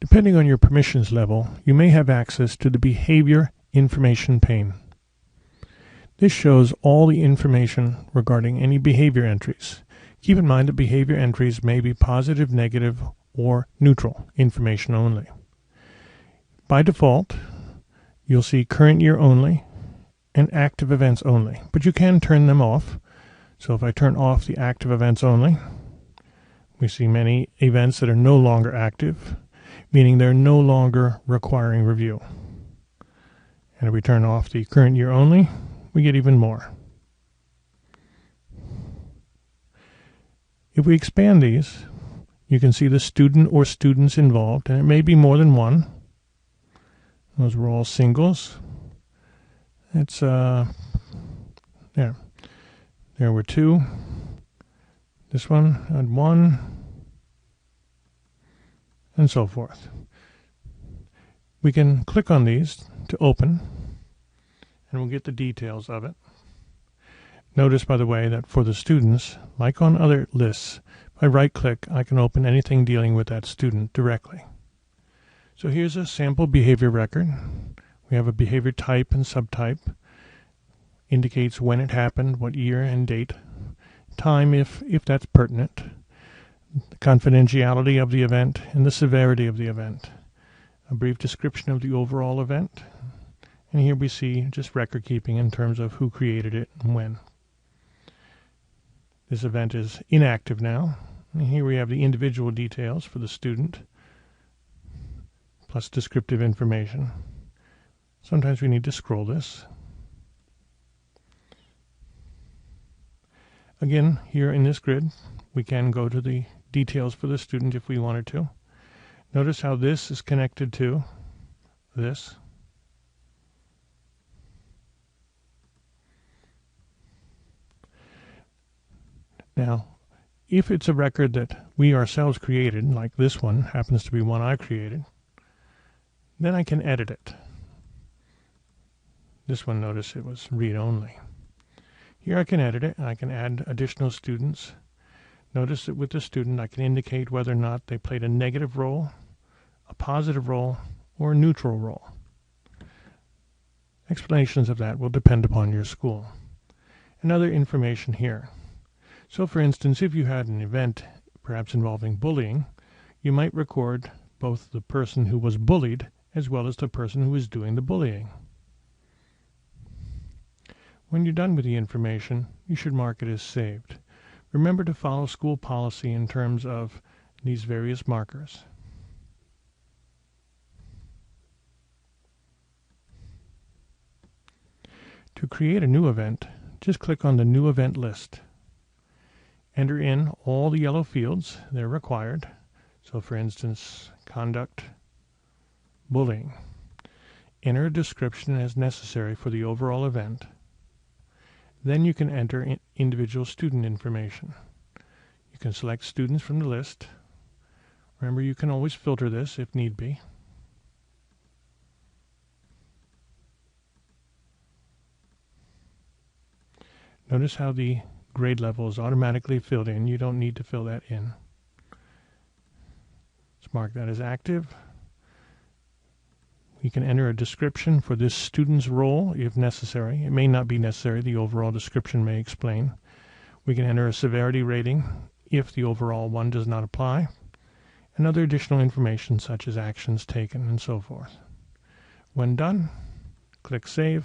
Depending on your permissions level, you may have access to the Behavior Information pane. This shows all the information regarding any behavior entries. Keep in mind that behavior entries may be positive, negative, or neutral information only. By default, you'll see current year only and active events only, but you can turn them off. So if I turn off the active events only, we see many events that are no longer active, meaning they're no longer requiring review. And if we turn off the current year only, we get even more. If we expand these, you can see the student or students involved, and it may be more than one. Those were all singles. It's there. There were two. This one had one, and so forth. We can click on these to open, and we'll get the details of it. Notice, by the way, that for the students, like on other lists, if I right-click, I can open anything dealing with that student directly. So here's a sample behavior record. We have a behavior type and subtype. Indicates when it happened, what year and date. Time, if that's pertinent. The confidentiality of the event and the severity of the event. A brief description of the overall event. And here we see just record keeping in terms of who created it and when. This event is inactive now. And here we have the individual details for the student, plus descriptive information. Sometimes we need to scroll this. Again, here in this grid, we can go to the details for the student if we wanted to. Notice how this is connected to this. Now, if it's a record that we ourselves created, like this one happens to be one I created, then I can edit it. This one, notice it was read-only. Here I can edit it, and I can add additional students. Notice that with the student, I can indicate whether or not they played a negative role, a positive role, or a neutral role. Explanations of that will depend upon your school. And other information here. So for instance, if you had an event perhaps involving bullying, you might record both the person who was bullied as well as the person who was doing the bullying. When you're done with the information, you should mark it as saved. Remember to follow school policy in terms of these various markers. To create a new event, just click on the New Event list. Enter in all the yellow fields. They're required. So for instance, conduct, bullying. Enter a description as necessary for the overall event. Then you can enter individual student information. You can select students from the list. Remember, you can always filter this if need be. Notice how the grade level is automatically filled in. You don't need to fill that in. Let's mark that as active. You can enter a description for this student's role if necessary. It may not be necessary. The overall description may explain. We can enter a severity rating if the overall one does not apply, and other additional information such as actions taken and so forth. When done, click Save.